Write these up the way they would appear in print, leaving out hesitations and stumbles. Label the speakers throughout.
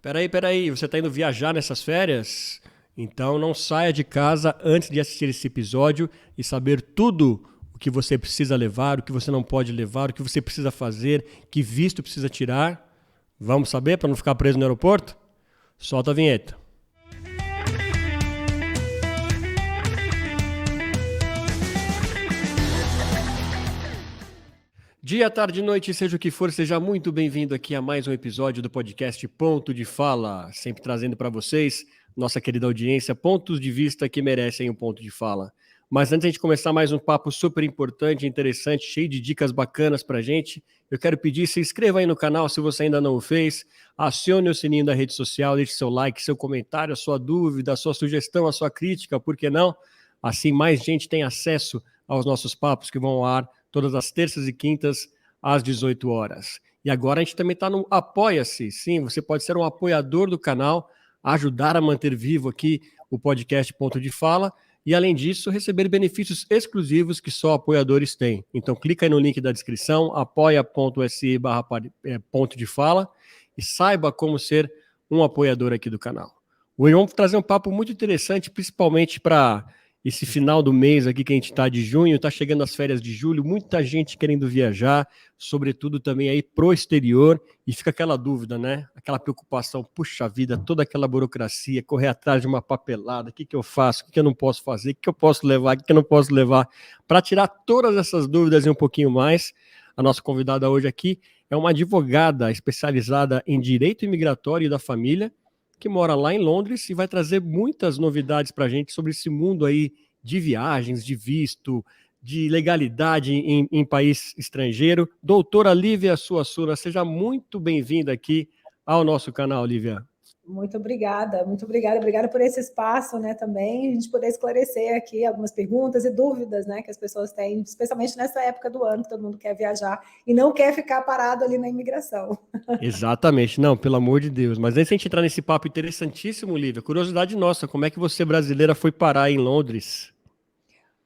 Speaker 1: Peraí, você tá indo viajar nessas férias? Então não saia de casa antes de assistir esse episódio e saber tudo o que você precisa levar, o que você não pode levar, o que você precisa fazer, que visto precisa tirar. Vamos saber para não ficar preso no aeroporto? Solta a vinheta. Dia, tarde, noite, seja o que for, seja muito bem-vindo aqui a mais um episódio do podcast Ponto de Fala, sempre trazendo para vocês, nossa querida audiência, pontos de vista que merecem um ponto de fala. Mas antes de a gente começar mais um papo super importante, interessante, cheio de dicas bacanas para a gente, eu quero pedir, se inscreva aí no canal se você ainda não o fez, acione o sininho da rede social, deixe seu like, seu comentário, a sua dúvida, a sua sugestão, a sua crítica, por que não? Assim mais gente tem acesso aos nossos papos que vão ao ar todas as terças e quintas, às 18 horas. E agora a gente também está no Apoia-se. Sim, você pode ser um apoiador do canal, ajudar a manter vivo aqui o podcast Ponto de Fala e, além disso, receber benefícios exclusivos que só apoiadores têm. Então, clica aí no link da descrição, apoia.se/ponto de fala e saiba como ser um apoiador aqui do canal. Hoje vamos trazer um papo muito interessante, principalmente para esse final do mês aqui que a gente está de junho, está chegando as férias de julho, muita gente querendo viajar, sobretudo também aí pro exterior, e fica aquela dúvida, né? Aquela preocupação, puxa vida, toda aquela burocracia, correr atrás de uma papelada, o que eu faço, o que eu não posso fazer, o que eu posso levar, o que eu não posso levar. Para tirar todas essas dúvidas e um pouquinho mais, a nossa convidada hoje aqui é uma advogada especializada em direito imigratório e da família, que mora lá em Londres e vai trazer muitas novidades para a gente sobre esse mundo aí de viagens, de visto, de legalidade em país estrangeiro. Doutora Lívia Suassuna, seja muito bem-vinda aqui ao nosso canal, Lívia.
Speaker 2: Muito obrigada, obrigada por esse espaço, né, também, a gente poder esclarecer aqui algumas perguntas e dúvidas, né, que as pessoas têm, especialmente nessa época do ano, que todo mundo quer viajar e não quer ficar parado ali na imigração.
Speaker 1: Exatamente, não, pelo amor de Deus. Mas antes de a gente entrar nesse papo interessantíssimo, Lívia, curiosidade nossa, como é que você, brasileira, foi parar em Londres?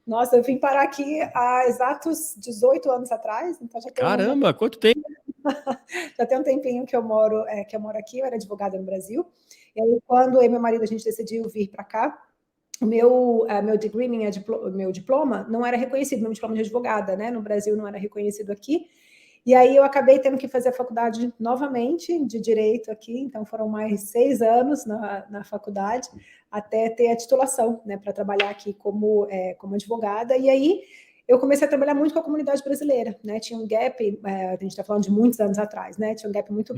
Speaker 2: Nossa, eu vim parar aqui há exatos 18 anos atrás, então já tem
Speaker 1: Caramba, quanto tempo?
Speaker 2: Já tem um tempinho que eu moro aqui, eu era advogada no Brasil, e aí quando eu e meu marido, a gente decidiu vir para cá, o meu degree, meu diploma, não era reconhecido, meu diploma de advogada, né, no Brasil não era reconhecido aqui, e aí eu acabei tendo que fazer a faculdade novamente, de Direito aqui, então foram mais 6 anos na faculdade, até ter a titulação, né, para trabalhar aqui como advogada, e aí eu comecei a trabalhar muito com a comunidade brasileira, né, tinha um gap, a gente está falando de muitos anos atrás, né, tinha um gap muito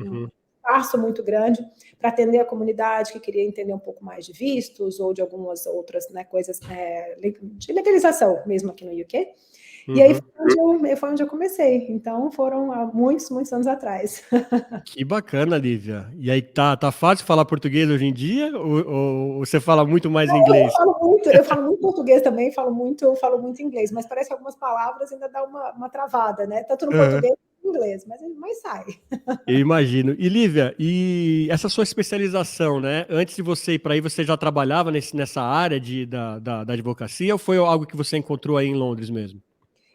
Speaker 2: espaço muito grande para atender a comunidade que queria entender um pouco mais de vistos ou de algumas outras, né, coisas de legalização mesmo aqui no UK. E aí foi onde eu comecei. Então foram há muitos anos atrás.
Speaker 1: Que bacana, Lívia. E aí, tá fácil falar português hoje em dia ou você fala muito mais inglês?
Speaker 2: Eu falo muito português também, falo muito inglês, mas parece que algumas palavras ainda dá uma travada, né? Tanto no português quanto no inglês, mas sai.
Speaker 1: Eu imagino. E Lívia, e essa sua especialização, né? Antes de você ir para aí, você já trabalhava nessa área da advocacia ou foi algo que você encontrou aí em Londres mesmo?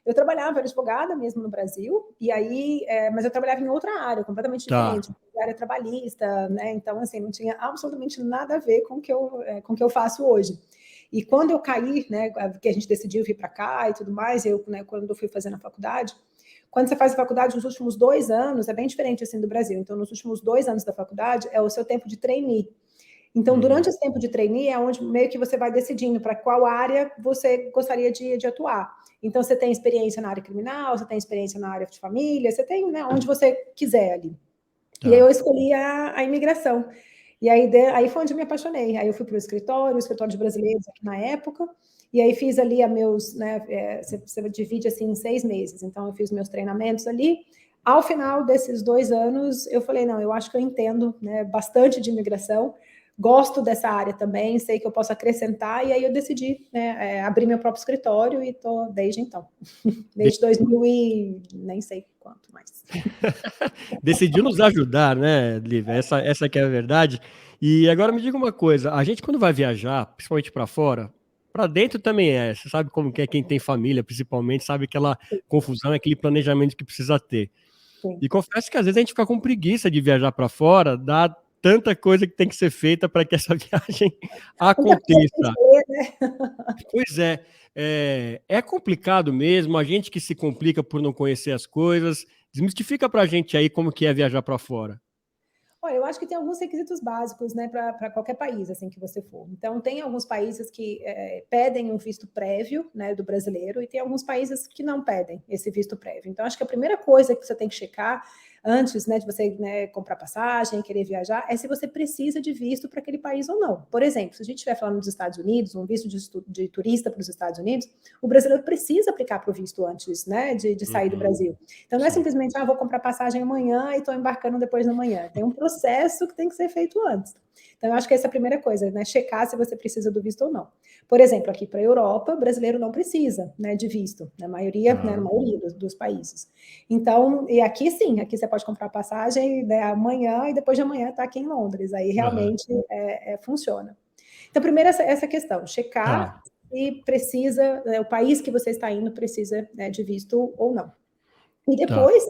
Speaker 2: Eu trabalhava, era advogada mesmo no Brasil, e aí, mas eu trabalhava em outra área, completamente diferente, área trabalhista, né? Então, assim, não tinha absolutamente nada a ver com o que eu faço hoje. E quando eu caí, né, que a gente decidiu vir para cá e tudo mais, né, quando eu fui fazendo a faculdade, quando você faz a faculdade, nos últimos 2 anos, é bem diferente assim do Brasil. Então, nos últimos 2 anos da faculdade, é o seu tempo de trainee. Então, durante esse tempo de trainee, é onde meio que você vai decidindo para qual área você gostaria de atuar. Então, você tem experiência na área criminal, você tem experiência na área de família, você tem, né, onde você quiser ali. E aí eu escolhi a imigração. E aí foi onde eu me apaixonei. Aí eu fui para o escritório de brasileiros aqui na época, e aí fiz ali né, você divide assim em 6 meses. Então, eu fiz meus treinamentos ali. Ao final desses 2 anos, eu falei, não, eu acho que eu entendo, né, bastante de imigração, gosto dessa área também, sei que eu posso acrescentar, e aí eu decidi, né, abrir meu próprio escritório e estou desde então. Desde 2000 e nem sei quanto mais.
Speaker 1: Decidiu nos ajudar, né, Lívia? Essa que é a verdade. E agora me diga uma coisa, a gente quando vai viajar, principalmente para fora, para dentro também você sabe como que é quem tem família, principalmente, sabe aquela confusão, aquele planejamento que precisa ter.
Speaker 2: Sim.
Speaker 1: E confesso que às vezes a gente fica com preguiça de viajar para fora, tanta coisa que tem que ser feita para que essa viagem aconteça. Pois é complicado mesmo, a gente que se complica por não conhecer as coisas. Desmistifica para a gente aí como que é viajar para fora.
Speaker 2: Olha, eu acho que tem alguns requisitos básicos, né, para qualquer país, assim, que você for. Então, tem alguns países que pedem um visto prévio, né, do brasileiro, e tem alguns países que não pedem esse visto prévio. Então, acho que a primeira coisa que você tem que checar antes, né, de você, né, comprar passagem, querer viajar, é se você precisa de visto para aquele país ou não. Por exemplo, se a gente estiver falando dos Estados Unidos, um visto de turista para os Estados Unidos, o brasileiro precisa aplicar para o visto antes, né, de sair do Brasil. Então, não é simplesmente, vou comprar passagem amanhã e estou embarcando depois da manhã. Tem um processo que tem que ser feito antes. Então, eu acho que essa é a primeira coisa, né, checar se você precisa do visto ou não. Por exemplo, aqui para a Europa, o brasileiro não precisa, né, de visto, na maioria dos países. Então, e aqui sim, aqui você pode comprar passagem, né, amanhã e depois de amanhã está aqui em Londres. Aí realmente funciona. Então, primeiro essa questão, checar se precisa, né, o país que você está indo precisa, né, de visto ou não. E depois,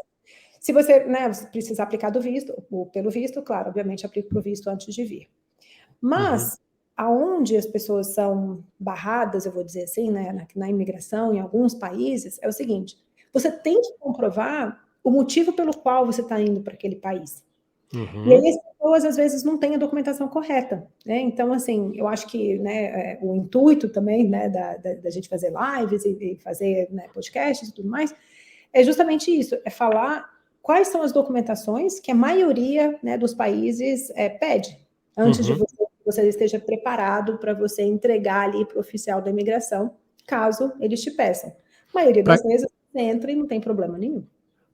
Speaker 2: se você, né, precisar aplicar pelo visto, claro, obviamente aplica para o visto antes de vir. Mas aonde as pessoas são barradas, eu vou dizer assim, né, na imigração, em alguns países, é o seguinte: você tem que comprovar o motivo pelo qual você está indo para aquele país. E aí as pessoas, às vezes, não têm a documentação correta, né? Então, assim, eu acho que, né, o intuito também, né, da gente fazer lives e fazer, né, podcasts e tudo mais, é justamente isso, é falar quais são as documentações que a maioria, né, dos países pede, antes de você esteja preparado para você entregar ali para o oficial da imigração, caso eles te peçam. A maioria das vezes você entra e não tem problema nenhum.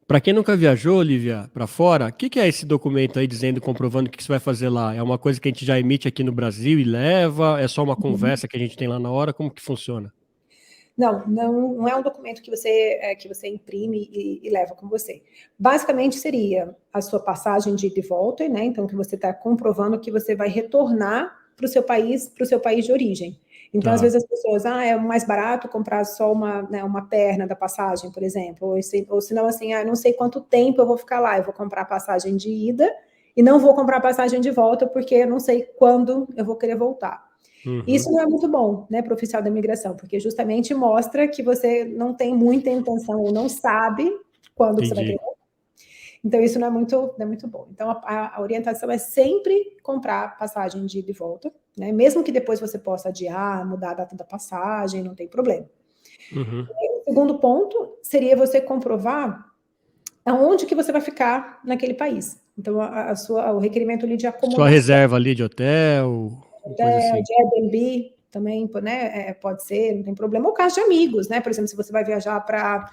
Speaker 1: Para quem nunca viajou, Olivia, para fora, o que é esse documento aí dizendo, comprovando o que você vai fazer lá? É uma coisa que a gente já emite aqui no Brasil e leva? É só uma conversa que a gente tem lá na hora? Como que funciona?
Speaker 2: Não é um documento que você imprime e leva com você. Basicamente seria a sua passagem de ida e volta, né? Então, que você está comprovando que você vai retornar para o seu país de origem. Então, às vezes as pessoas, é mais barato comprar só uma perna da passagem, por exemplo, ou se não, assim, não sei quanto tempo eu vou ficar lá, eu vou comprar a passagem de ida e não vou comprar a passagem de volta porque eu não sei quando eu vou querer voltar. Isso não é muito bom, né, para o oficial da imigração, porque justamente mostra que você não tem muita intenção ou não sabe quando você vai querer voltar. Então, isso não é muito bom. Então, a orientação é sempre comprar passagem de ida e volta, né? Mesmo que depois você possa adiar, mudar a data da passagem, não tem problema. O segundo ponto seria você comprovar aonde que você vai ficar naquele país. Então, o requerimento ali de acomodação.
Speaker 1: Sua reserva ali de hotel, coisa assim.
Speaker 2: De Airbnb também, né? Pode ser, não tem problema. Ou caso de amigos, né? Por exemplo, se você vai viajar para,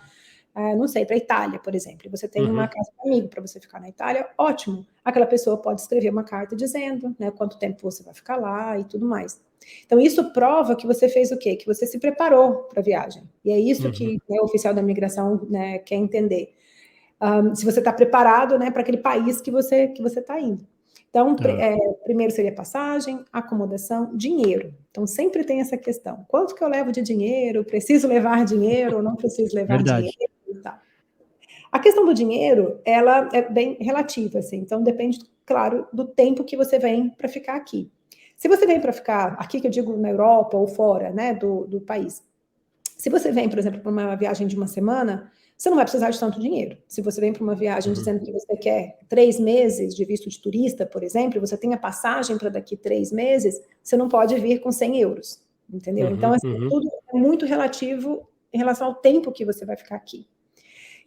Speaker 2: não sei, para a Itália, por exemplo, e você tem uma casa de amigo para você ficar na Itália, ótimo. Aquela pessoa pode escrever uma carta dizendo, né, quanto tempo você vai ficar lá e tudo mais. Então, isso prova que você fez o quê? Que você se preparou para a viagem. E é isso que, né, o oficial da imigração, né, quer entender. Se você está preparado, né, para aquele país que você está indo. Então, primeiro seria passagem, acomodação, dinheiro. Então, sempre tem essa questão. Quanto que eu levo de dinheiro? Preciso levar dinheiro ou não preciso levar dinheiro? Tá. A questão do dinheiro, ela é bem relativa, assim. Então, depende, claro, do tempo que você vem para ficar aqui. Se você vem para ficar aqui, que eu digo na Europa ou fora, né, do país. Se você vem, por exemplo, para uma viagem de uma semana, você não vai precisar de tanto dinheiro. Se você vem para uma viagem dizendo que você quer 3 meses de visto de turista, por exemplo, você tem a passagem para daqui 3 meses, você não pode vir com 100 euros, entendeu? Então, assim, tudo é muito relativo em relação ao tempo que você vai ficar aqui.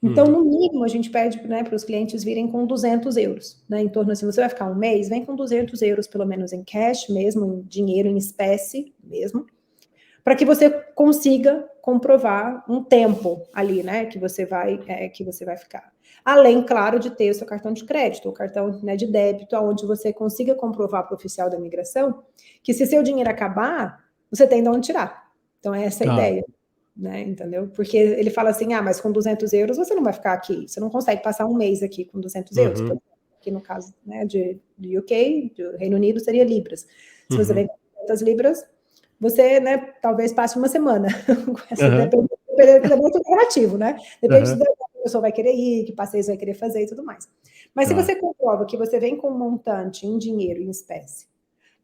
Speaker 2: Então, no mínimo, a gente pede, né, para os clientes virem com 200 euros, né? Em torno assim, você vai ficar um mês, vem com 200 euros, pelo menos em cash mesmo, em dinheiro, em espécie mesmo, para que você consiga comprovar um tempo ali, né, que você vai ficar. Além, claro, de ter o seu cartão de crédito, o cartão, né, de débito, onde você consiga comprovar para o oficial da imigração que se seu dinheiro acabar, você tem de onde tirar. Então, é essa a ideia, né, entendeu? Porque ele fala assim, mas com 200 euros você não vai ficar aqui, você não consegue passar um mês aqui com 200 euros, por exemplo, aqui no caso, né, do UK, do Reino Unido, seria libras. Se você vem com 200 libras, você, né, talvez passe uma semana. Depende, é muito relativo, né? Depende a pessoa vai querer ir, que passeios vai querer fazer e tudo mais. Mas se você comprova que você vem com um montante em dinheiro, em espécie,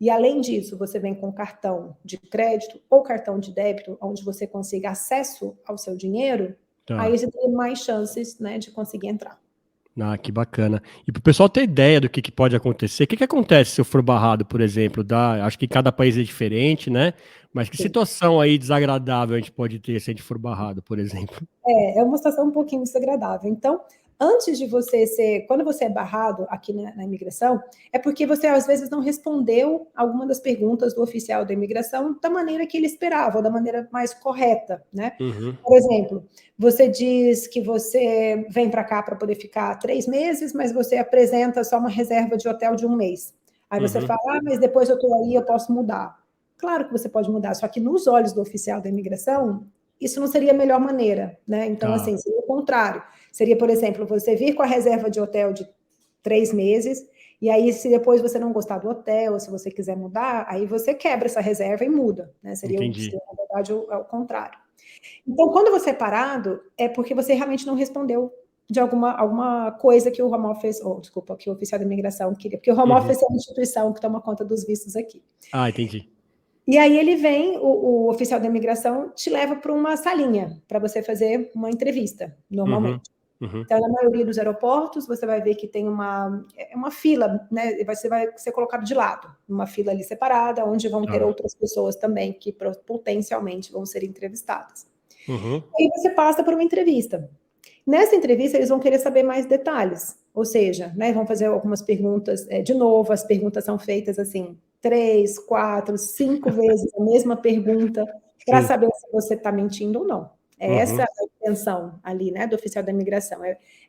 Speaker 2: e além disso, você vem com cartão de crédito ou cartão de débito, onde você consiga acesso ao seu dinheiro, aí você tem mais chances, né, de conseguir entrar.
Speaker 1: Ah, que bacana. E para o pessoal ter ideia do que pode acontecer, o que acontece se eu for barrado, por exemplo? Acho que cada país é diferente, né? Mas que situação aí desagradável a gente pode ter se a gente for barrado, por exemplo?
Speaker 2: É uma situação um pouquinho desagradável. Então, antes de quando você é barrado aqui na imigração, é porque você às vezes não respondeu alguma das perguntas do oficial da imigração da maneira que ele esperava, ou da maneira mais correta, né? Por exemplo, você diz que você vem para cá para poder ficar 3 meses, mas você apresenta só uma reserva de hotel de 1 mês. Aí você fala, mas depois eu estou aí, eu posso mudar. Claro que você pode mudar, só que nos olhos do oficial da imigração, isso não seria a melhor maneira, né? Então, assim, seria o contrário. Seria, por exemplo, você vir com a reserva de hotel de 3 meses, e aí, se depois você não gostar do hotel, ou se você quiser mudar, aí você quebra essa reserva e muda, né? Seria, na verdade, o contrário. Então, quando você é parado, é porque você realmente não respondeu de alguma coisa que o Home Office, que o oficial da imigração queria, porque o Home Office é uma instituição que toma conta dos vistos aqui.
Speaker 1: Ah, entendi.
Speaker 2: E aí ele vem, o oficial da imigração te leva para uma salinha para você fazer uma entrevista, normalmente. Então, na maioria dos aeroportos, você vai ver que tem uma fila, né? Você vai ser colocado de lado, uma fila ali separada, onde vão ter outras pessoas também que potencialmente vão ser entrevistadas. E aí você passa por uma entrevista. Nessa entrevista, eles vão querer saber mais detalhes, ou seja, né, vão fazer algumas perguntas, de novo, as perguntas são feitas assim, 3, 4, 5 vezes a mesma pergunta, para saber se você está mentindo ou não. Essa a intenção ali, né, do oficial da imigração,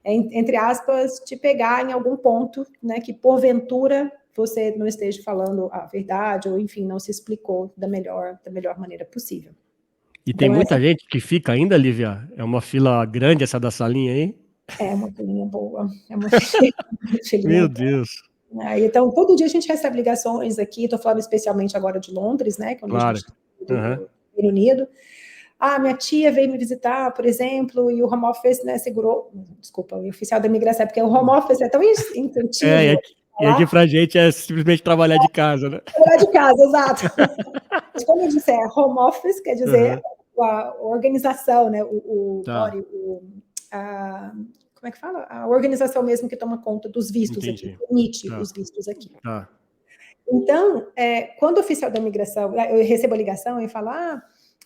Speaker 2: entre aspas, te pegar em algum ponto, né, que porventura você não esteja falando a verdade, ou enfim, não se explicou da melhor maneira possível.
Speaker 1: E tem muita gente que fica ainda, Lívia? É uma fila grande essa da salinha aí?
Speaker 2: É uma filinha boa, é uma filinha.
Speaker 1: Meu Deus.
Speaker 2: Então, todo dia a gente recebe ligações aqui, estou falando especialmente agora de Londres, né, que é onde a gente está do Reino Unido. Minha tia veio me visitar, por exemplo, e o Home Office, né, o oficial da imigração, porque o Home Office é tão intuitivo.
Speaker 1: E aqui pra gente é simplesmente trabalhar de casa, né?
Speaker 2: Trabalhar de casa, exato. Mas como eu disse, Home Office quer dizer a organização, né, como é que fala? A organização mesmo que toma conta dos vistos aqui, permite os vistos aqui. Então, quando o oficial da imigração, eu recebo a ligação e falo,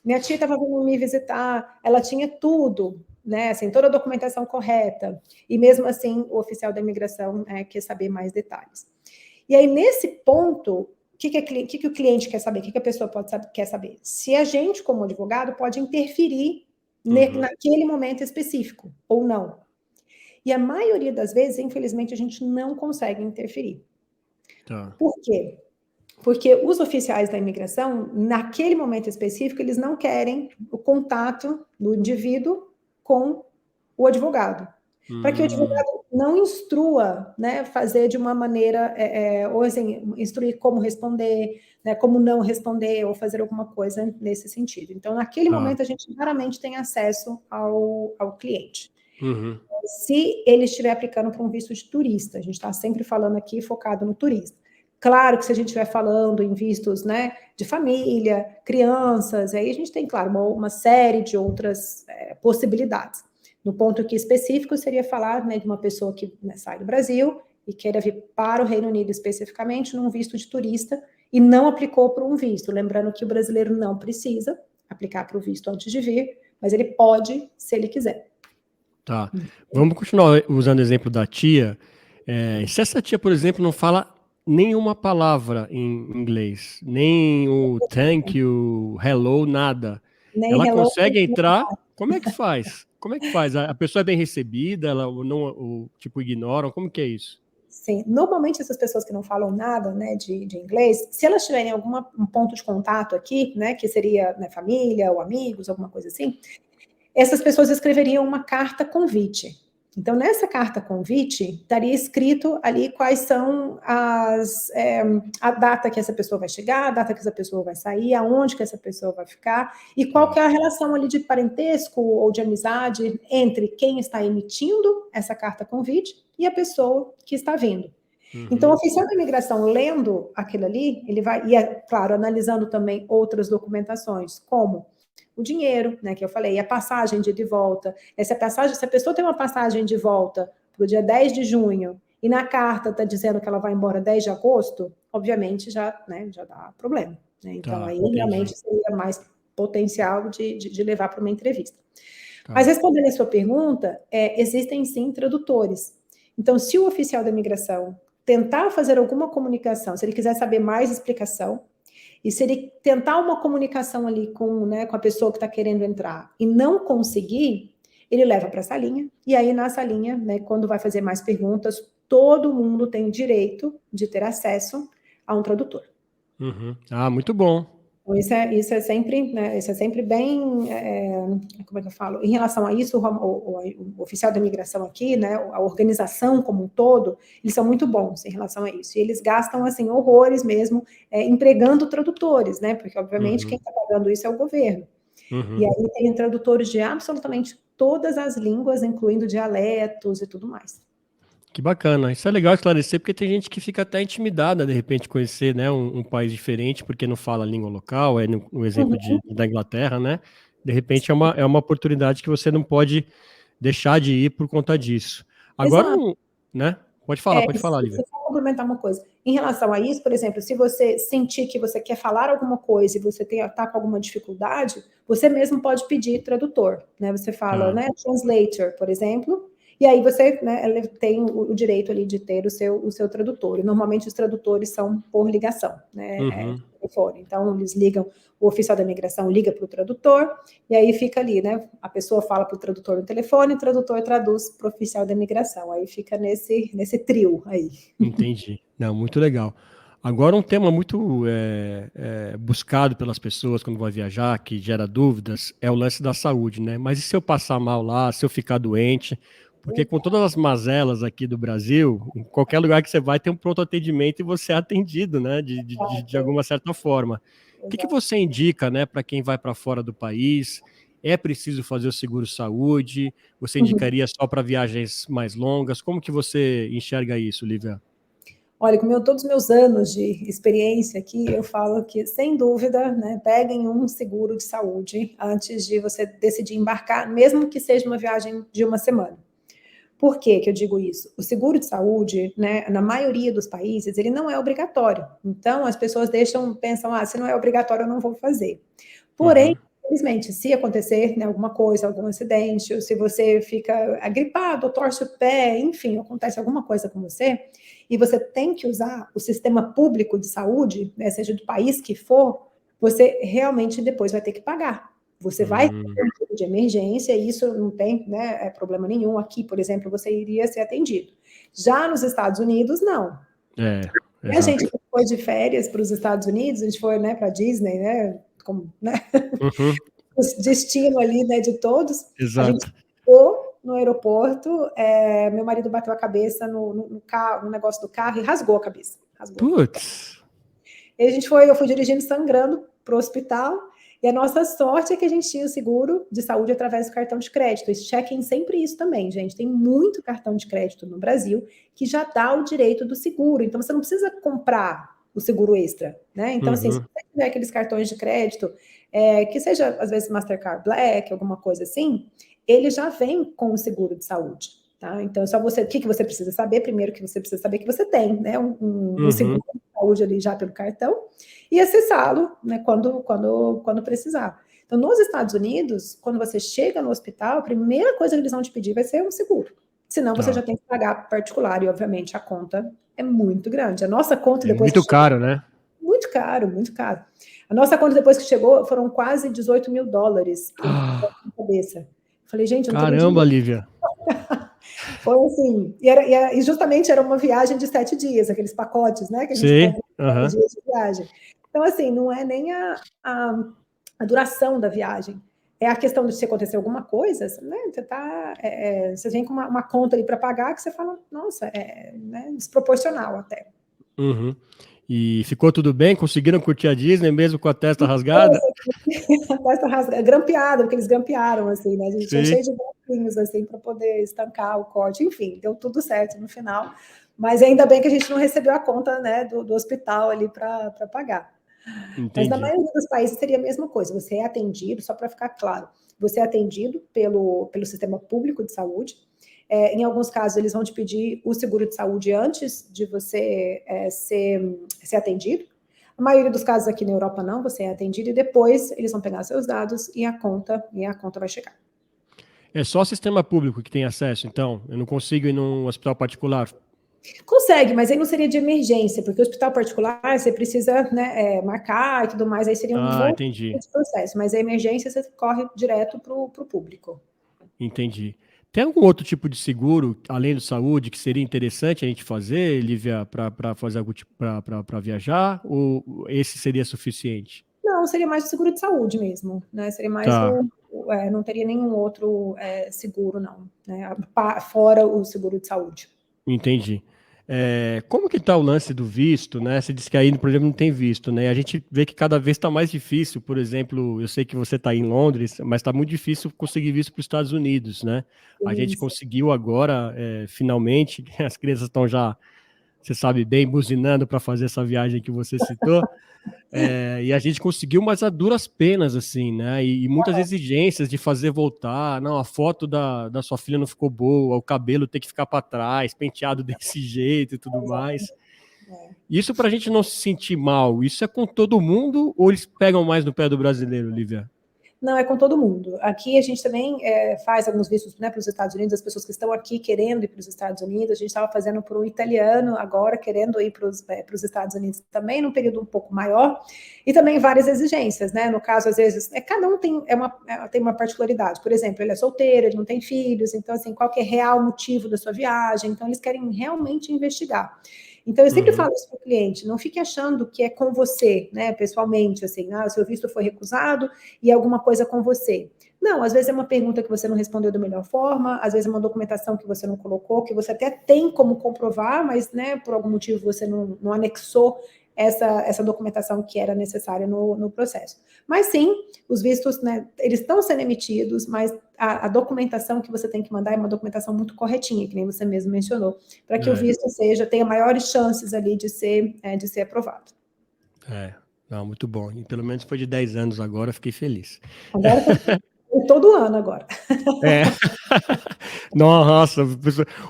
Speaker 2: minha tia estava vindo me visitar, ela tinha tudo, né, assim, toda a documentação correta, e mesmo assim o oficial da imigração quer saber mais detalhes. E aí, nesse ponto, o que o cliente quer saber? O que a pessoa quer saber? Se a gente, como advogado, pode interferir naquele momento específico, ou não. E a maioria das vezes, infelizmente, a gente não consegue interferir. Por quê? Porque os oficiais da imigração, naquele momento específico, eles não querem o contato do indivíduo com o advogado. Para que o advogado não instrua, né, fazer de uma maneira, ou assim, instruir como responder, né, como não responder, ou fazer alguma coisa nesse sentido. Então, naquele momento, a gente raramente tem acesso ao cliente. Se ele estiver aplicando para um visto de turista, a gente está sempre falando aqui focado no turista. Claro que se a gente estiver falando em vistos, né, de família, crianças, aí a gente tem, claro, uma série de outras possibilidades. No ponto aqui específico, seria falar, né, de uma pessoa que, né, sai do Brasil e queira vir para o Reino Unido especificamente num visto de turista e não aplicou para um visto. Lembrando que o brasileiro não precisa aplicar para o visto antes de vir, mas ele pode, se ele quiser.
Speaker 1: Vamos continuar usando o exemplo da tia. Se essa tia, por exemplo, não fala nenhuma palavra em inglês, nem o thank you, hello, nada, ela consegue entrar? Como é que faz? A pessoa é bem recebida, ela não, tipo, ignoram? Como que é isso?
Speaker 2: Sim, normalmente essas pessoas que não falam nada, né, de inglês, se elas tiverem um ponto de contato aqui, né, que seria, né, família ou amigos, alguma coisa assim, essas pessoas escreveriam uma carta convite. Então, nessa carta convite, estaria escrito ali quais são a data que essa pessoa vai chegar, a data que essa pessoa vai sair, aonde que essa pessoa vai ficar, e qual que é a relação ali de parentesco ou de amizade entre quem está emitindo essa carta convite e a pessoa que está vindo. Então, o oficial da imigração, lendo aquilo ali, ele vai, e claro, analisando também outras documentações, como o dinheiro, né, que eu falei, a passagem de ida e volta. Se a pessoa tem uma passagem de volta para o dia 10 de junho e na carta está dizendo que ela vai embora 10 de agosto, obviamente já dá problema. Né? Então, aí entendi. Realmente seria mais potencial de levar para uma entrevista. Mas respondendo a sua pergunta, existem sim tradutores. Então, se o oficial da imigração tentar fazer alguma comunicação, se ele quiser saber mais explicação, e se ele tentar uma comunicação ali com a pessoa que está querendo entrar e não conseguir, ele leva para a salinha, e aí na salinha, quando vai fazer mais perguntas, todo mundo tem direito de ter acesso a um tradutor.
Speaker 1: Ah, muito bom.
Speaker 2: Isso é sempre bem, como é que eu falo? Em relação a isso, o oficial da imigração aqui, a organização como um todo, eles são muito bons em relação a isso. E eles gastam, assim, horrores mesmo, empregando tradutores, né? Porque, obviamente, quem está pagando isso é o governo. E aí tem tradutores de absolutamente todas as línguas, incluindo dialetos e tudo mais.
Speaker 1: Que bacana. Isso é legal esclarecer, porque tem gente que fica até intimidada, de repente, conhecer, né, um país diferente, porque não fala a língua local, no exemplo da Inglaterra, né? De repente é uma oportunidade que você não pode deixar de ir por conta disso. Agora, né? Pode falar, Lívia.
Speaker 2: Só complementar uma coisa. Em relação a isso, por exemplo, se você sentir que você quer falar alguma coisa e você está com alguma dificuldade, você mesmo pode pedir tradutor, né? Você fala, translator, por exemplo, e aí você tem o direito ali de ter o seu tradutor. E normalmente os tradutores são por ligação, né? Telefone. Então, eles ligam, o oficial da imigração liga para o tradutor, e aí fica ali, né? A pessoa fala para o tradutor no telefone, o tradutor traduz para o oficial da imigração. Aí fica nesse trio aí.
Speaker 1: Entendi. Não, muito legal. Agora, um tema muito buscado pelas pessoas quando vai viajar, que gera dúvidas, é o lance da saúde, né? Mas e se eu passar mal lá, se eu ficar doente? Porque com todas as mazelas aqui do Brasil, em qualquer lugar que você vai tem um pronto atendimento e você é atendido, né? De alguma certa forma. O que você indica, né, para quem vai para fora do país? É preciso fazer o seguro-saúde? Você indicaria só para viagens mais longas? Como que você enxerga isso, Lívia?
Speaker 2: Olha, com todos os meus anos de experiência aqui, eu falo que, sem dúvida, peguem um seguro de saúde antes de você decidir embarcar, mesmo que seja uma viagem de uma semana. Por que eu digo isso? O seguro de saúde, na maioria dos países, ele não é obrigatório. Então, as pessoas pensam, se não é obrigatório, eu não vou fazer. Porém, infelizmente, se acontecer alguma coisa, algum acidente, ou se você fica gripado, ou torce o pé, enfim, acontece alguma coisa com você, e você tem que usar o sistema público de saúde, seja do país que for, você realmente depois vai ter que pagar. Você vai ter um tipo de emergência, e isso não tem problema nenhum. Aqui, por exemplo, você iria ser atendido. Já nos Estados Unidos, não. E a gente foi de férias para os Estados Unidos, a gente foi para a Disney, o destino ali de todos.
Speaker 1: Exato.
Speaker 2: A gente ficou no aeroporto, meu marido bateu a cabeça no negócio do carro e rasgou a cabeça.
Speaker 1: Putz!
Speaker 2: E eu fui dirigindo sangrando para o hospital. E a nossa sorte é que a gente tinha o seguro de saúde através do cartão de crédito. E chequem sempre isso também, gente. Tem muito cartão de crédito no Brasil que já dá o direito do seguro. Então, você não precisa comprar o seguro extra, né? Então, assim, se você tiver aqueles cartões de crédito, que seja, às vezes, Mastercard Black, alguma coisa assim, ele já vem com o seguro de saúde, tá? Então, só você... O que você precisa saber? Primeiro que você precisa saber que você tem, né? Um seguro de saúde ali já pelo cartão, e acessá-lo, quando precisar. Então, nos Estados Unidos, quando você chega no hospital, a primeira coisa que eles vão te pedir vai ser um seguro. Senão, você já tem que pagar particular, e, obviamente, a conta é muito grande. A nossa conta depois...
Speaker 1: muito caro, né?
Speaker 2: Muito caro, muito caro. A nossa conta depois que chegou, foram quase $18 mil por cabeça. Falei, gente, eu não tô
Speaker 1: Caramba, Lívia.
Speaker 2: Foi assim, e justamente era uma viagem de 7 dias, aqueles pacotes, né, que a gente compra 7 dias de viagem. Então, assim, não é nem a duração da viagem, é a questão de se acontecer alguma coisa, né? Você vem com uma conta ali para pagar que você fala, nossa, né, desproporcional até.
Speaker 1: Uhum. E ficou tudo bem? Conseguiram curtir a Disney mesmo com a testa rasgada?
Speaker 2: A testa rasgada, grampeada, porque eles grampearam, assim, né? A gente tinha
Speaker 1: Sim.
Speaker 2: cheio de grampinhos, assim, para poder estancar o corte. Enfim, deu tudo certo no final. Mas ainda bem que a gente não recebeu a conta, né, do hospital ali para pagar. Mas na
Speaker 1: Entendi.
Speaker 2: maioria dos países seria a mesma coisa. Você é atendido, só para ficar claro, você é atendido pelo sistema público de saúde. Em alguns casos, eles vão te pedir o seguro de saúde antes de você ser atendido. A maioria dos casos aqui na Europa não, você é atendido e depois eles vão pegar seus dados e a conta vai chegar.
Speaker 1: É só o sistema público que tem acesso, então? Eu não consigo ir num hospital particular?
Speaker 2: Consegue, mas aí não seria de emergência, porque o hospital particular você precisa, né, marcar e tudo mais, aí seria um outro
Speaker 1: Entendi.
Speaker 2: processo, mas a emergência você corre direto para o público.
Speaker 1: Entendi. Tem algum outro tipo de seguro, além do saúde, que seria interessante a gente fazer, Lívia, para fazer algum tipo para viajar? Ou esse seria suficiente?
Speaker 2: Não, seria mais o seguro de saúde mesmo, né? Seria mais
Speaker 1: Tá,
Speaker 2: não teria nenhum outro seguro, não, né? Fora o seguro de saúde.
Speaker 1: entendi. Como que tá o lance do visto, né? Você disse que aí, por exemplo, não tem visto, né? A gente vê que cada vez está mais difícil. Por exemplo, eu sei que você está em Londres, mas está muito difícil conseguir visto para os Estados Unidos, né? A gente
Speaker 2: Isso.
Speaker 1: conseguiu agora, finalmente, as crianças estão já, você sabe bem, buzinando para fazer essa viagem que você citou. E a gente conseguiu, mas a duras penas, assim, né? E muitas exigências de fazer voltar. Não, a foto da sua filha não ficou boa, o cabelo tem que ficar para trás, penteado desse jeito e tudo mais.
Speaker 2: Exatamente. É.
Speaker 1: Isso para a gente não se sentir mal, isso é com todo mundo ou eles pegam mais no pé do brasileiro, Lívia?
Speaker 2: Não, é com todo mundo. Aqui a gente também faz alguns vistos, né, para os Estados Unidos, as pessoas que estão aqui querendo ir para os Estados Unidos. A gente estava fazendo para um italiano agora, querendo ir para os Estados Unidos também, num período um pouco maior. E também várias exigências, né? No caso, às vezes, cada um tem uma particularidade. Por exemplo, ele é solteiro, ele não tem filhos, então, assim, qual que é o real motivo da sua viagem? Então, eles querem realmente investigar. Então, eu sempre falo isso para o cliente, não fique achando que é com você, né, pessoalmente, assim, o seu visto foi recusado e alguma coisa com você. Não, às vezes é uma pergunta que você não respondeu da melhor forma, às vezes é uma documentação que você não colocou, que você até tem como comprovar, mas, né, por algum motivo você não anexou essa documentação que era necessária no processo. Mas sim, os vistos, né, eles estão sendo emitidos, mas a documentação que você tem que mandar é uma documentação muito corretinha, que nem você mesmo mencionou, para que o visto tenha maiores chances ali de ser aprovado.
Speaker 1: Não, muito bom. E pelo menos foi de 10 anos agora, fiquei feliz.
Speaker 2: Agora todo ano agora.
Speaker 1: É. Nossa,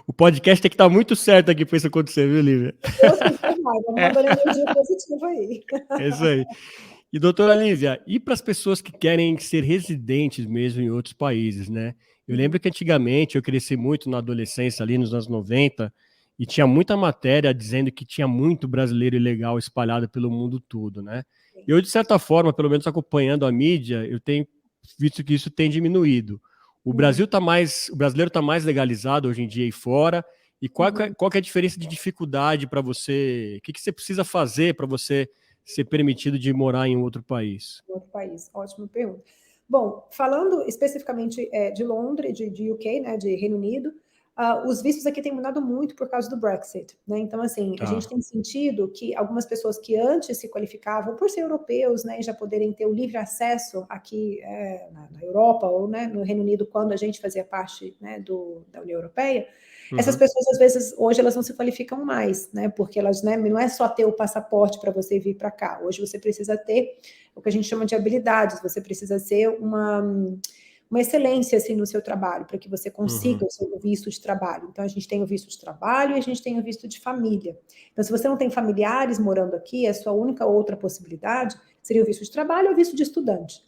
Speaker 1: o podcast tem que estar muito certo aqui para isso acontecer, viu, Lívia?
Speaker 2: Deus quiser, vamos mandando energia positiva aí.
Speaker 1: É isso aí. E doutora Lívia, e para as pessoas que querem ser residentes mesmo em outros países, né? Eu lembro que antigamente eu cresci muito na adolescência, ali nos anos 90, e tinha muita matéria dizendo que tinha muito brasileiro ilegal espalhado pelo mundo todo, né? Eu, de certa forma, pelo menos acompanhando a mídia, eu tenho visto que isso tem diminuído. O brasileiro está mais legalizado hoje em dia aí fora. E qual que é a diferença de dificuldade para você? O que você precisa fazer para você ser permitido de morar em outro país?
Speaker 2: Outro país, ótima pergunta. Bom, falando especificamente de Londres, de UK, né, de Reino Unido, os vistos aqui têm mudado muito por causa do Brexit, né? Então, assim, a gente tem sentido que algumas pessoas que antes se qualificavam por ser europeus, né, e já poderem ter o livre acesso aqui na Europa ou, né, no Reino Unido, quando a gente fazia parte, né, da União Europeia, essas pessoas, às vezes, hoje elas não se qualificam mais, né? Porque elas, né, não é só ter o passaporte para você vir para cá. Hoje você precisa ter o que a gente chama de habilidades, você precisa ser uma excelência assim, no seu trabalho, para que você consiga o seu visto de trabalho. Então, a gente tem o visto de trabalho e a gente tem o visto de família. Então, se você não tem familiares morando aqui, a sua única outra possibilidade seria o visto de trabalho ou o visto de estudante.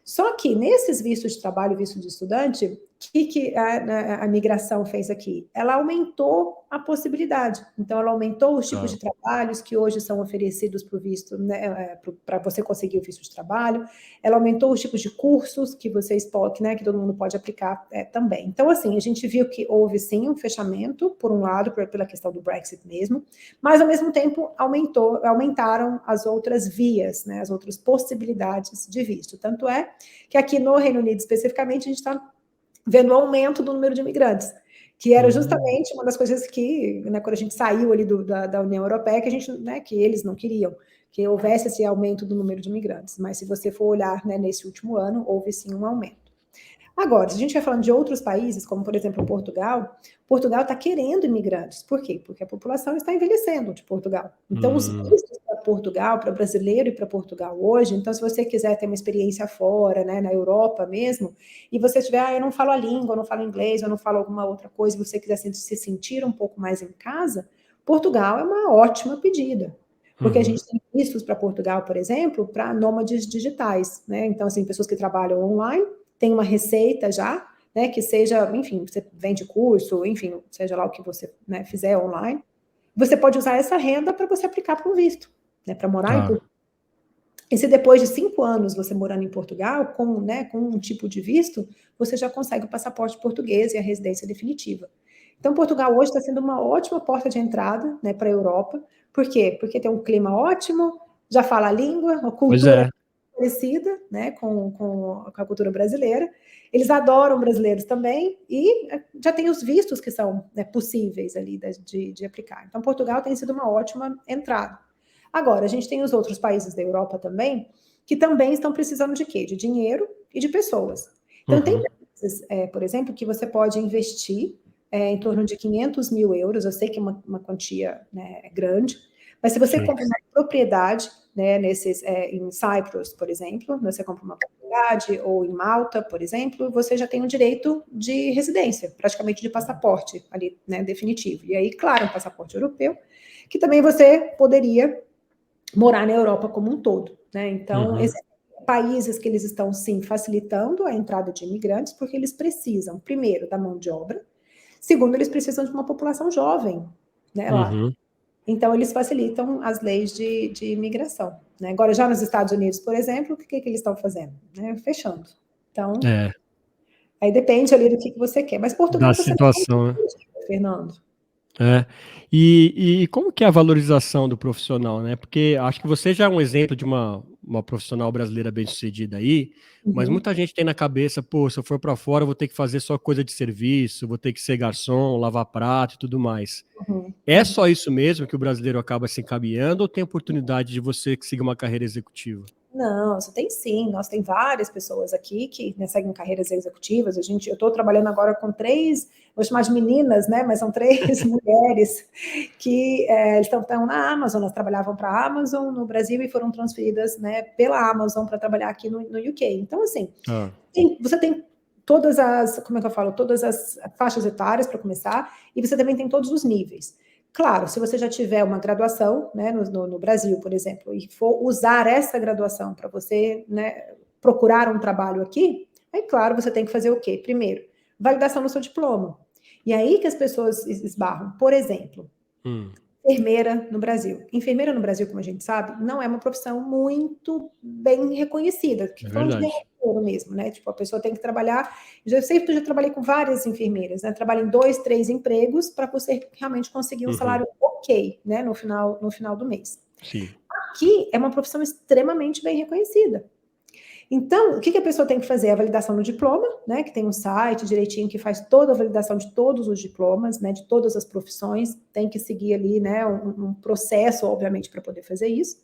Speaker 2: Só que nesses vistos de trabalho e visto de estudante, que a migração fez aqui? Ela aumentou a possibilidade. Então, ela aumentou os tipos de trabalhos que hoje são oferecidos para o visto, né, para você conseguir o visto de trabalho. Ela aumentou os tipos de cursos que vocês podem, né, que todo mundo pode aplicar também. Então, assim, a gente viu que houve sim um fechamento, por um lado, pela questão do Brexit mesmo, mas ao mesmo tempo aumentaram as outras vias, né, as outras possibilidades de visto. Tanto é que aqui no Reino Unido, especificamente, a gente está vendo o aumento do número de imigrantes, que era justamente uma das coisas que, né, quando a gente saiu ali da União Europeia, que a gente, né, que eles não queriam, que houvesse esse aumento do número de imigrantes. Mas se você for olhar, né, nesse último ano, houve sim um aumento. Agora, se a gente vai falando de outros países, como por exemplo Portugal está querendo imigrantes. Por quê? Porque a população está envelhecendo de Portugal. Então, os vistos para Portugal, para brasileiro e para Portugal hoje, então se você quiser ter uma experiência fora, né, na Europa mesmo, e você tiver, eu não falo a língua, eu não falo inglês, eu não falo alguma outra coisa, e você quiser se sentir um pouco mais em casa, Portugal é uma ótima pedida. Porque a gente tem vistos para Portugal, por exemplo, para nômades digitais, né? Então, assim, pessoas que trabalham online, tem uma receita já, né, que seja, enfim, você vende curso, enfim, seja lá o que você, né, fizer online, você pode usar essa renda para você aplicar para um visto, né, para morar em Portugal. E se depois de 5 anos você morando em Portugal, com um tipo de visto, você já consegue o passaporte português e a residência definitiva. Então, Portugal hoje está sendo uma ótima porta de entrada, né, para a Europa. Por quê? Porque tem um clima ótimo, já fala a língua, uma cultura parecida, né, com a cultura brasileira. Eles adoram brasileiros também e já tem os vistos que são, né, possíveis ali de aplicar. Então, Portugal tem sido uma ótima entrada. Agora, a gente tem os outros países da Europa também, que também estão precisando de quê? De dinheiro e de pessoas. Então, tem países, por exemplo, que você pode investir em torno de 500 mil euros, eu sei que é uma quantia, né, grande, mas se você compra uma propriedade, né, em Cyprus, por exemplo, você compra uma propriedade, ou em Malta, por exemplo, você já tem o direito de residência, praticamente de passaporte ali, né, definitivo. E aí, claro, um passaporte europeu, que também você poderia morar na Europa como um todo, né? Então, esses países que eles estão, sim, facilitando a entrada de imigrantes, porque eles precisam, primeiro, da mão de obra, segundo, eles precisam de uma população jovem, né, lá. Então, eles facilitam as leis de imigração, né? Agora, já nos Estados Unidos, por exemplo, o que eles estão fazendo? Né? Fechando. Então, aí depende ali do que você quer. Mas Portugal está sendo
Speaker 1: situação,
Speaker 2: muito, Fernando.
Speaker 1: E como que é a valorização do profissional, né? Porque acho que você já é um exemplo de uma profissional brasileira bem-sucedida aí, mas muita gente tem na cabeça, pô, se eu for para fora, eu vou ter que fazer só coisa de serviço, vou ter que ser garçom, lavar prato e tudo mais. É só isso mesmo que o brasileiro acaba se encaminhando ou tem oportunidade de você seguir uma carreira executiva?
Speaker 2: Não, você tem sim. Nós tem várias pessoas aqui que, né, seguem carreiras executivas. Eu estou trabalhando agora com 3, vou chamar de meninas, né? Mas são 3 mulheres que estão na Amazon. Elas trabalhavam para a Amazon no Brasil e foram transferidas, né, pela Amazon para trabalhar aqui no UK. Então, assim, você tem todas as, como é que eu falo, todas as faixas etárias para começar, e você também tem todos os níveis. Claro, se você já tiver uma graduação, né, no Brasil, por exemplo, e for usar essa graduação para você, né, procurar um trabalho aqui, aí, claro, você tem que fazer o quê? Primeiro, validação do seu diploma. E aí que as pessoas esbarram. Por exemplo, enfermeira no Brasil. Enfermeira no Brasil, como a gente sabe, não é uma profissão muito bem reconhecida. Que falando de mesmo, né? Tipo, a pessoa tem que trabalhar. Eu sempre já trabalhei com várias enfermeiras, né? Trabalho em 2, 3 empregos para você realmente conseguir um salário ok, né? No final do mês.
Speaker 1: Sim.
Speaker 2: Aqui é uma profissão extremamente bem reconhecida. Então, o que a pessoa tem que fazer? A validação do diploma, né? Que tem um site direitinho que faz toda a validação de todos os diplomas, né? De todas as profissões. Tem que seguir ali, né? Um processo, obviamente, para poder fazer isso.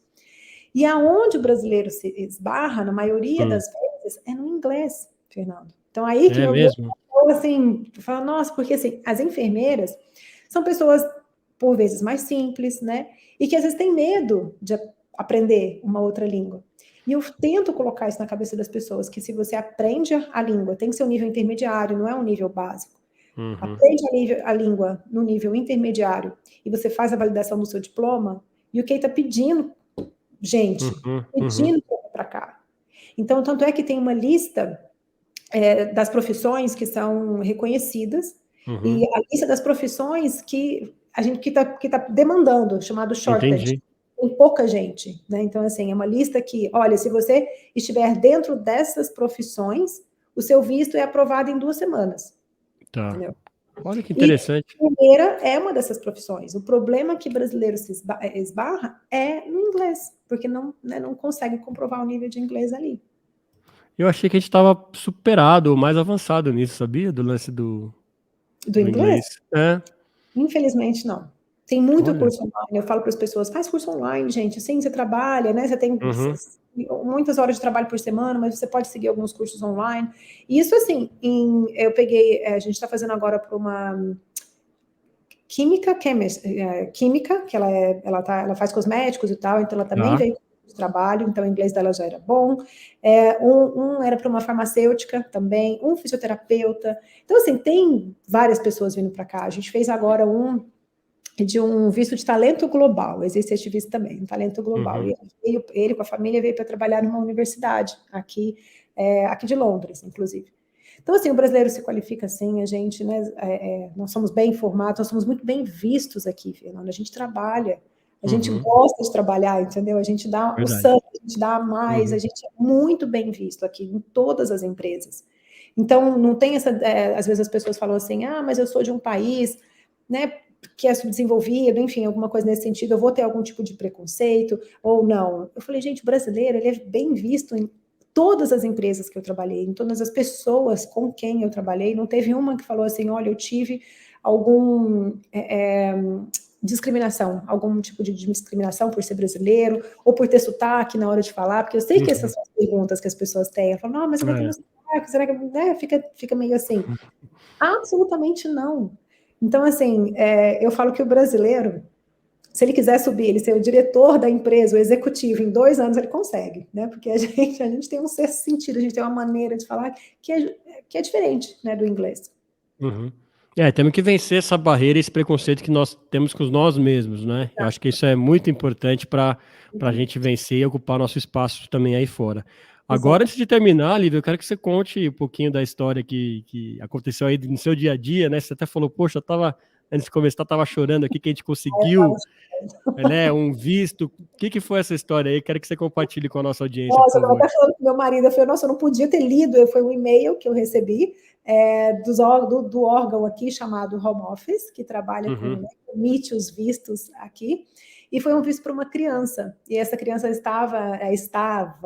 Speaker 2: E aonde o brasileiro se esbarra, na maioria das vezes, é no inglês, Fernando. Então, aí que
Speaker 1: mesmo?
Speaker 2: assim, fala, nossa, porque assim, as enfermeiras são pessoas, por vezes, mais simples, né? E que às vezes têm medo de aprender uma outra língua. E eu tento colocar isso na cabeça das pessoas, que se você aprende a língua, tem que ser um nível intermediário, não é um nível básico. Aprende a língua no nível intermediário e você faz a validação do seu diploma, e o que está pedindo, gente, pedindo para cá. Então, tanto é que tem uma lista das profissões que são reconhecidas, e a lista das profissões que a gente que tá demandando, chamado shortage.
Speaker 1: Entendi.
Speaker 2: Tem pouca gente, né? Então, assim, é uma lista que, olha, se você estiver dentro dessas profissões, o seu visto é aprovado em 2 semanas.
Speaker 1: Tá.
Speaker 2: Entendeu?
Speaker 1: Olha que interessante.
Speaker 2: E mineira é uma dessas profissões. O problema que brasileiro se esbarra é no inglês, porque não consegue comprovar o nível de inglês ali.
Speaker 1: Eu achei que a gente estava superado, mais avançado nisso, sabia? Do lance do
Speaker 2: inglês?
Speaker 1: É.
Speaker 2: Infelizmente, não. Tem muito
Speaker 1: Olha.
Speaker 2: curso online. Eu falo para as pessoas, faz curso online, gente. Sim, você trabalha, né? Você tem muitas horas de trabalho por semana, mas você pode seguir alguns cursos online. E isso, assim, eu peguei, a gente está fazendo agora para uma química, que ela faz cosméticos e tal, então ela também veio de trabalho, então o inglês dela já era bom. Um era para uma farmacêutica também, um fisioterapeuta. Então, assim, tem várias pessoas vindo para cá. A gente fez agora de um visto de talento global, existe este visto também, um talento global. E ele com a família veio para trabalhar numa universidade aqui de Londres, inclusive. Então, assim, o brasileiro se qualifica assim, a gente, né, nós somos bem informados, nós somos muito bem vistos aqui, Fernando, a gente trabalha, a gente gosta de trabalhar, entendeu? A gente dá o sangue, a gente dá mais, a gente é muito bem visto aqui em todas as empresas. Então, não tem essa, às vezes as pessoas falam assim, mas eu sou de um país, né, que é subdesenvolvido, enfim, alguma coisa nesse sentido, eu vou ter algum tipo de preconceito, ou não. Eu falei, gente, o brasileiro, ele é bem visto em todas as empresas que eu trabalhei, em todas as pessoas com quem eu trabalhei, não teve uma que falou assim, olha, eu tive algum discriminação, algum tipo de discriminação por ser brasileiro, ou por ter sotaque na hora de falar, porque eu sei que essas são as perguntas que as pessoas têm. Eu falo, não, mas eu vou ter um sotaque, será que... Né? Fica meio assim. Absolutamente não. Então, assim, eu falo que o brasileiro, se ele quiser subir, ele ser o diretor da empresa, o executivo, em 2 anos ele consegue, né? Porque a gente tem um sexto sentido, a gente tem uma maneira de falar que é diferente, né, do inglês.
Speaker 1: Temos que vencer essa barreira, esse preconceito que nós temos com nós mesmos, né? Eu acho que isso é muito importante para a gente vencer e ocupar nosso espaço também aí fora. Agora, antes de terminar, Lívia, eu quero que você conte um pouquinho da história que aconteceu aí no seu dia a dia, né? Você até falou, poxa, antes de começar, estava chorando aqui que a gente conseguiu, né, um visto. O que foi essa história aí? Quero que você compartilhe com a nossa audiência,
Speaker 2: nossa,
Speaker 1: por favor.
Speaker 2: Eu estava até falando com meu marido, eu falei, nossa, eu não podia ter lido, foi um e-mail que eu recebi do órgão aqui chamado Home Office, que trabalha com emite os vistos aqui, e foi um visto para uma criança, e essa criança estava,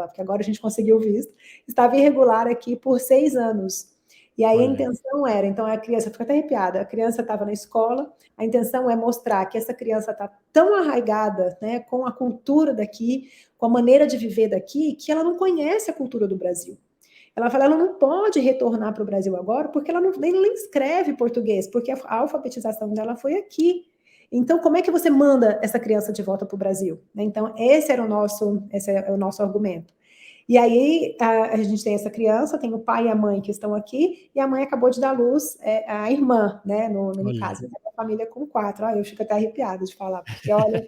Speaker 2: porque agora a gente conseguiu o visto, estava irregular aqui por 6 anos. E aí a intenção era, então a criança, fica até arrepiada, a criança estava na escola, a intenção é mostrar que essa criança está tão arraigada, né, com a cultura daqui, com a maneira de viver daqui, que ela não conhece a cultura do Brasil. Ela fala, ela não pode retornar para o Brasil agora, porque ela nem escreve português, porque a alfabetização dela foi aqui. Então, como é que você manda essa criança de volta para o Brasil? Então, esse é o nosso argumento. E aí, a gente tem essa criança, tem o pai e a mãe que estão aqui, e a mãe acabou de dar luz, a irmã, né, no caso, uma família com 4. Eu fico até arrepiada de falar, porque, olha,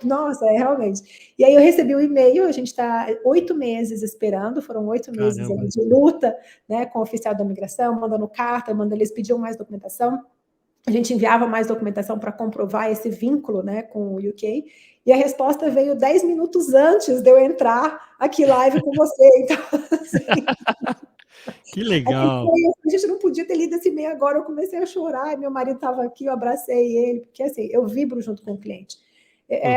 Speaker 2: nossa, realmente. E aí eu recebi um e-mail, a gente está 8 meses esperando, foram 8 meses de luta, né, com o oficial da imigração, mandando carta, eles pediam mais documentação, a gente enviava mais documentação para comprovar esse vínculo, né, com o UK, e a resposta veio 10 minutos antes de eu entrar aqui live com você. Então, assim,
Speaker 1: que legal.
Speaker 2: A gente não podia ter lido esse e-mail agora, eu comecei a chorar, meu marido estava aqui, eu abracei ele, porque assim, eu vibro junto com o cliente.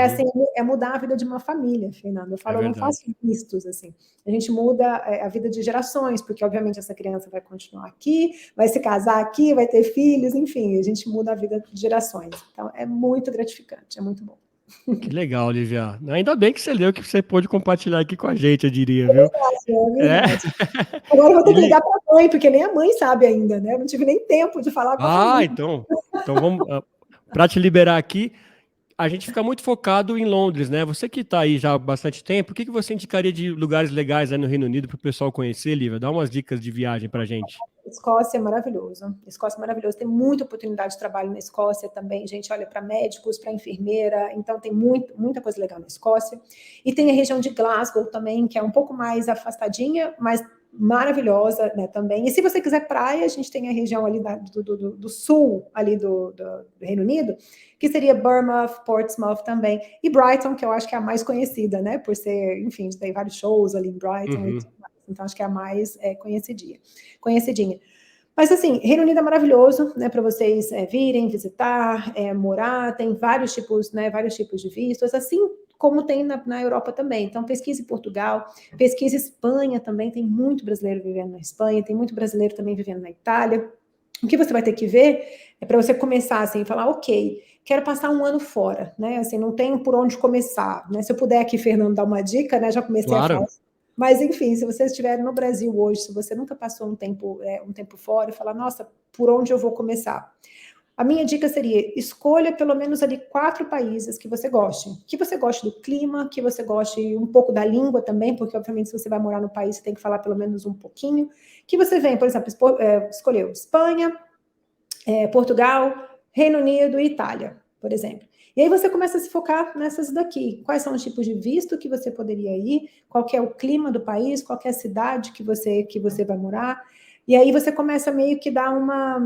Speaker 2: Assim, mudar a vida de uma família, Fernando. Eu falo, eu não faço vistos, assim. A gente muda a vida de gerações, porque, obviamente, essa criança vai continuar aqui, vai se casar aqui, vai ter filhos, enfim, a gente muda a vida de gerações. Então, é muito gratificante, é muito bom.
Speaker 1: Que legal, Lívia. Ainda bem que você leu, que você pôde compartilhar aqui com a gente, eu diria, viu?
Speaker 2: É verdade. Agora eu vou ter que ligar para a mãe, porque nem a mãe sabe ainda, né? Eu não tive nem tempo de falar com a família.
Speaker 1: Então vamos, para te liberar aqui, a gente fica muito focado em Londres, né? Você que está aí já há bastante tempo, o que você indicaria de lugares legais aí no Reino Unido para o pessoal conhecer, Lívia? Dá umas dicas de viagem para a gente.
Speaker 2: Escócia é maravilhoso. Escócia é maravilhoso. Tem muita oportunidade de trabalho na Escócia também. Gente, olha, para médicos, para enfermeira. Então, tem muita coisa legal na Escócia. E tem a região de Glasgow também, que é um pouco mais afastadinha, mas maravilhosa, né, também. E se você quiser praia, a gente tem a região ali do sul, ali do Reino Unido, que seria Bournemouth, Portsmouth também, e Brighton, que eu acho que é a mais conhecida, né, por ser, enfim, tem vários shows ali em Brighton, e tudo mais. Então acho que é a mais conhecidinha. Mas assim, Reino Unido é maravilhoso, né, para vocês virem, visitar, morar, tem vários tipos de vistos, assim como tem na Europa também. Então, pesquise Portugal, pesquise Espanha também, tem muito brasileiro vivendo na Espanha, tem muito brasileiro também vivendo na Itália. O que você vai ter que ver é para você começar assim, falar, ok, quero passar um ano fora, né? Assim, não tenho por onde começar, né? Se eu puder aqui, Fernando, dar uma dica, né? Já comecei a falar. Mas, enfim, se você estiver no Brasil hoje, se você nunca passou um tempo fora, e falar, nossa, por onde eu vou começar? A minha dica seria, escolha pelo menos ali 4 países que você goste do clima, que você goste um pouco da língua também, porque, obviamente, se você vai morar no país, você tem que falar pelo menos um pouquinho, que você venha, por exemplo, escolheu Espanha, Portugal, Reino Unido e Itália, por exemplo. E aí você começa a se focar nessas daqui. Quais são os tipos de visto que você poderia ir? Qual que é o clima do país? Qual que é a cidade que você vai morar? E aí você começa meio que dar uma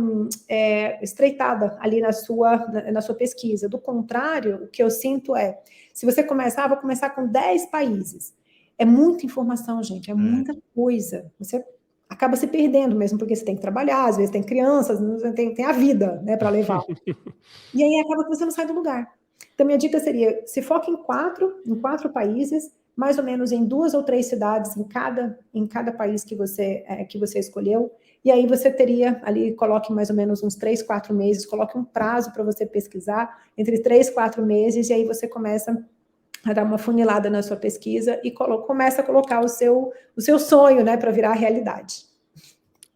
Speaker 2: estreitada ali na sua pesquisa. Do contrário, o que eu sinto é, se você começar, vou começar com 10 países. É muita informação, gente, é muita coisa. Você acaba se perdendo mesmo, porque você tem que trabalhar, às vezes tem crianças, tem a vida, né, para levar. E aí acaba que você não sai do lugar. Então, minha dica seria, se foca em quatro países, mais ou menos em 2 ou 3 cidades em cada país que você escolheu, e aí você teria ali, coloque mais ou menos uns 3, 4 meses, coloque um prazo para você pesquisar, entre 3, 4 meses, e aí você começa a dar uma funilada na sua pesquisa e começa a colocar o seu sonho, né, para virar realidade.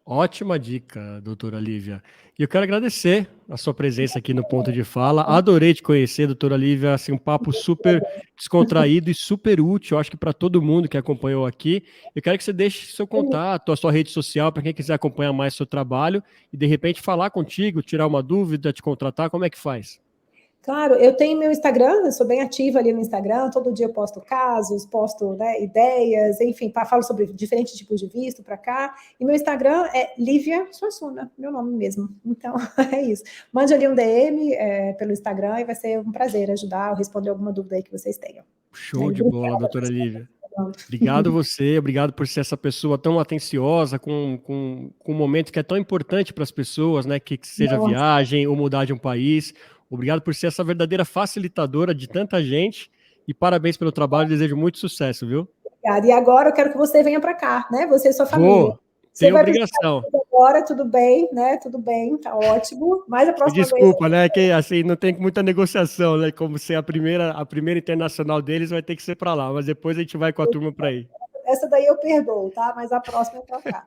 Speaker 1: Ótima dica, doutora Lívia. E eu quero agradecer a sua presença aqui no Ponto de Fala. Adorei te conhecer, doutora Lívia. Assim, um papo super descontraído e super útil, acho que para todo mundo que acompanhou aqui. Eu quero que você deixe seu contato, a sua rede social, para quem quiser acompanhar mais seu trabalho e, de repente, falar contigo, tirar uma dúvida, te contratar. Como é que faz?
Speaker 2: Claro, eu tenho meu Instagram, eu sou bem ativa ali no Instagram, todo dia eu posto casos, posto, né, ideias, enfim, falo sobre diferentes tipos de visto para cá, e meu Instagram é Lívia Suassuna, meu nome mesmo, então é isso. Mande ali um DM pelo Instagram e vai ser um prazer ajudar ou responder alguma dúvida aí que vocês tenham.
Speaker 1: Show de bola, doutora Lívia. Obrigado você, obrigado por ser essa pessoa tão atenciosa com um momento que é tão importante para as pessoas, né? Que seja viagem ou mudar de um país. Obrigado por ser essa verdadeira facilitadora de tanta gente e parabéns pelo trabalho, desejo muito sucesso, viu?
Speaker 2: Obrigada. E agora eu quero que você venha para cá, né? Você e sua família.
Speaker 1: Tem obrigação.
Speaker 2: Agora, tudo bem, né? Tudo bem, tá ótimo. Mas a próxima
Speaker 1: Desculpa, né? Que assim não tem muita negociação, né? Como ser a primeira internacional deles, vai ter que ser para lá. Mas depois a gente vai com a turma para aí.
Speaker 2: Essa daí eu perdoo, tá? Mas a próxima é para cá.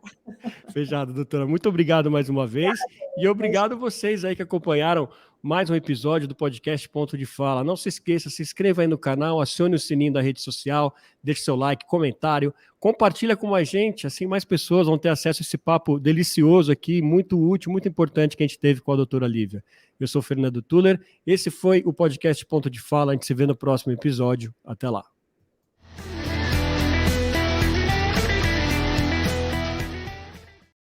Speaker 1: Fechado, doutora. Muito obrigado mais uma vez. E obrigado vocês aí que acompanharam mais um episódio do podcast Ponto de Fala. Não se esqueça, se inscreva aí no canal, acione o sininho da rede social, deixe seu like, comentário, compartilha com mais gente, assim mais pessoas vão ter acesso a esse papo delicioso aqui, muito útil, muito importante que a gente teve com a doutora Lívia. Eu sou o Fernando Tuller, esse foi o podcast Ponto de Fala, a gente se vê no próximo episódio. Até lá.